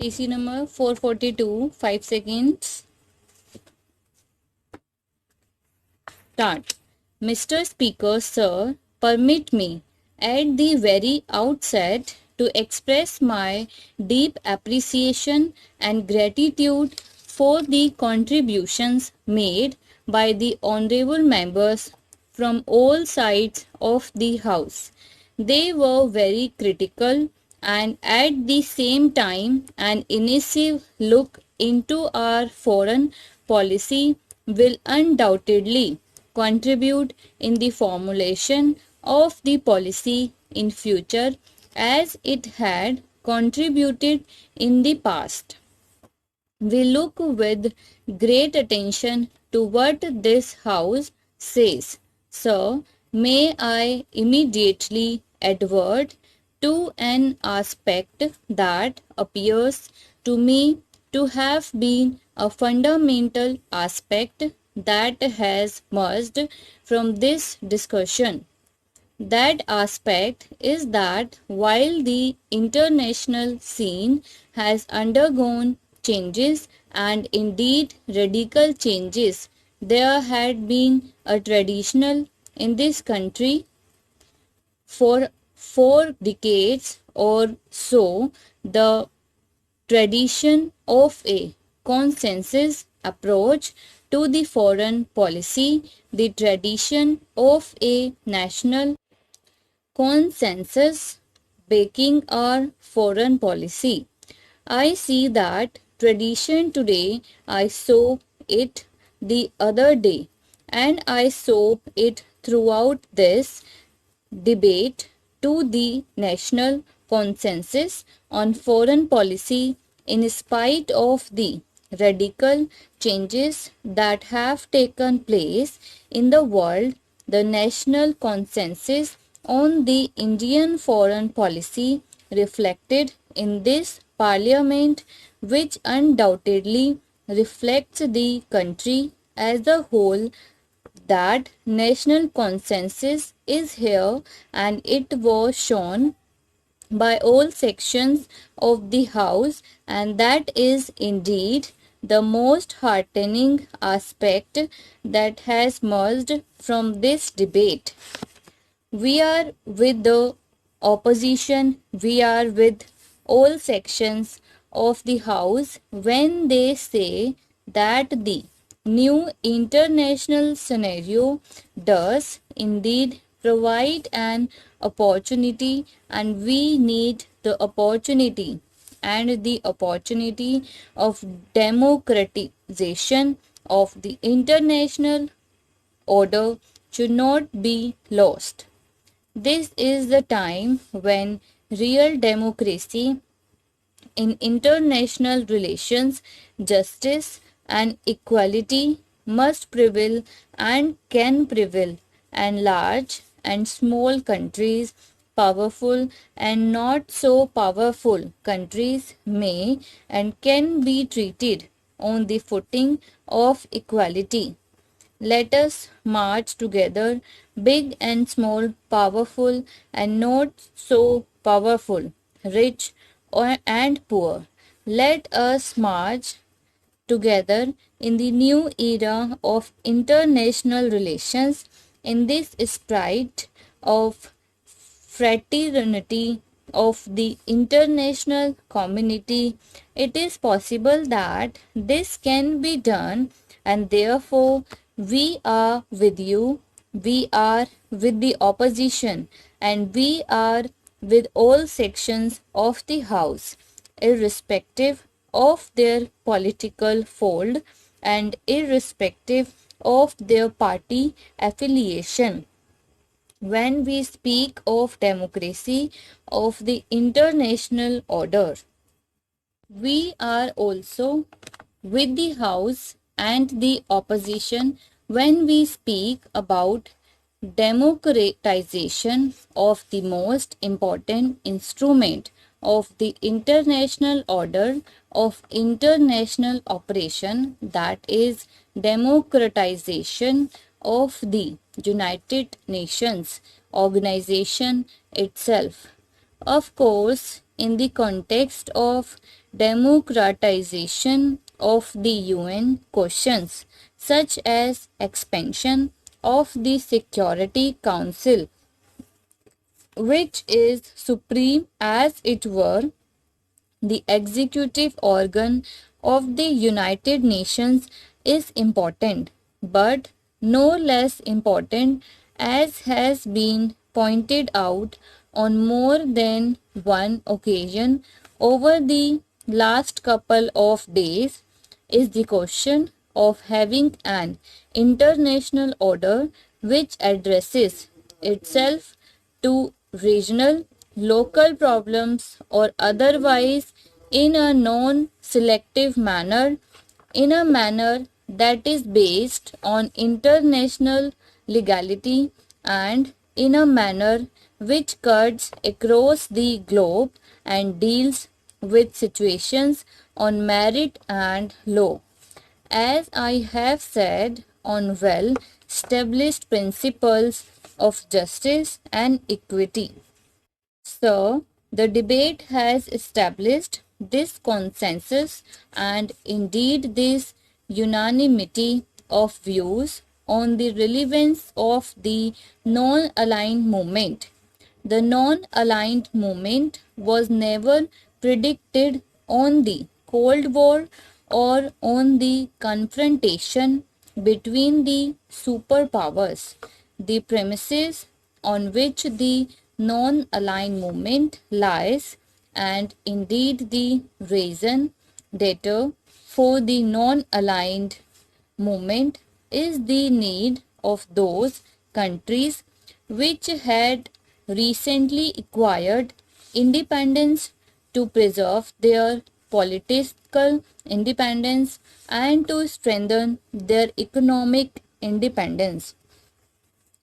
TC number 442, 5 seconds. Start. Mr. Speaker, sir, permit me at the very outset to express my deep appreciation and gratitude for the contributions made by the honorable members from all sides of the House. They were very critical and at the same time an initiative look into our foreign policy will undoubtedly contribute in the formulation of the policy in future as it had contributed in the past. We look with great attention to what this House says. Sir, may I immediately advert to an aspect that appears to me to have been a fundamental aspect that has emerged from this discussion. That aspect is that while the international scene has undergone changes and indeed radical changes, there had been a traditional in this country for 4 decades or so, the tradition of a consensus approach to the foreign policy, the tradition of a national consensus backing our foreign policy. I see that tradition today. I saw it the other day, and I saw it throughout this debate to the national consensus on foreign policy in spite of the radical changes that have taken place in the world. The national consensus on the Indian foreign policy reflected in this parliament, which undoubtedly reflects the country as a whole, that national consensus is here and it was shown by all sections of the House, and that is indeed the most heartening aspect that has emerged from this debate. We are with the opposition, we are with all sections of the House when they say that the new international scenario does indeed provide an opportunity, and we need the opportunity and the opportunity of democratization of the international order should not be lost. This is the time when real democracy in international relations, justice and equality must prevail and can prevail, and large and small countries, powerful and not so powerful countries may and can be treated on the footing of equality. Let us march together, big and small, powerful and not so powerful, rich and poor. Let us march together in the new era of international relations, in this spirit of fraternity of the international community. It is possible that this can be done, and therefore we are with you, we are with the opposition, and we are with all sections of the House, irrespective of their political fold and irrespective of their party affiliation. When we speak of democracy of the international order, we are also with the House and the opposition when we speak about democratization of the most important instrument of the international order of international operation, that is democratization of the United Nations organization itself. Of course, in the context of democratization of the UN questions, such as expansion of the Security Council, which is supreme as it were the executive organ of the United Nations, is important, but no less important, as has been pointed out on more than one occasion over the last couple of days, is the question of having an international order which addresses itself to regional, local problems or otherwise in a non-selective manner, in a manner that is based on international legality and in a manner which cuts across the globe and deals with situations on merit and law. As I have said, on well established principles of justice and equity. So, the debate has established this consensus and indeed this unanimity of views on the relevance of the non-aligned movement. The non-aligned movement was never predicted on the Cold War or on the confrontation between the superpowers. The premises on which the non-aligned movement lies, and indeed the reason d'etre for the non-aligned movement is the need of those countries which had recently acquired independence to preserve their political independence and to strengthen their economic independence.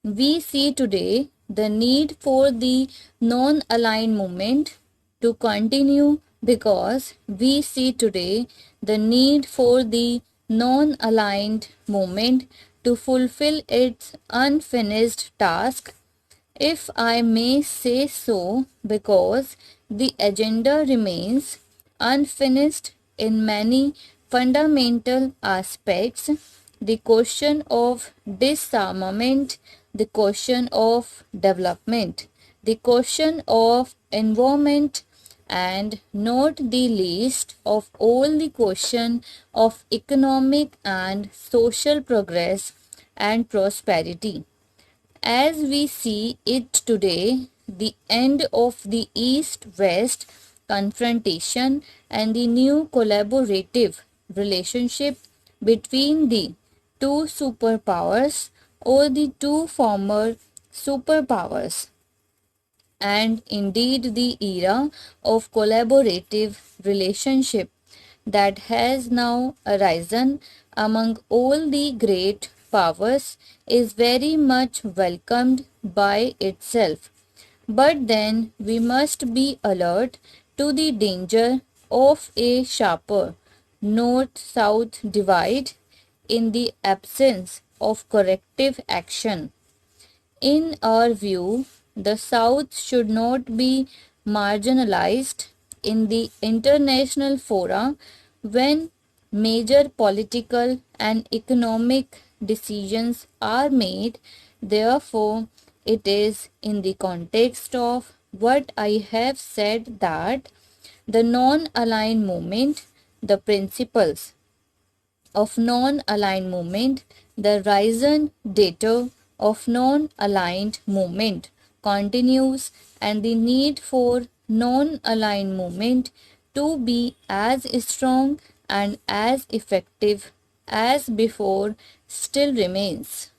We see today the need for the non-aligned movement to continue because we see today the need for the non-aligned movement to fulfill its unfinished task, if I may say so, because the agenda remains unfinished in many fundamental aspects. The question of disarmament, the question of development, the question of environment, and not the least of all the question of economic and social progress and prosperity. As we see it today, the end of the East West confrontation and the new collaborative relationship between the two superpowers or the two former superpowers, and indeed the era of collaborative relationship that has now arisen among all the great powers is very much welcomed by itself. But then we must be alert to the danger of a sharper north-south divide in the absence of corrective action. In our view, the South should not be marginalized in the international fora when major political and economic decisions are made. Therefore, it is in the context of what I have said that the non-aligned movement, the principles of non-aligned movement, the raison d'etre of non-aligned movement continues, and the need for non-aligned movement to be as strong and as effective as before still remains.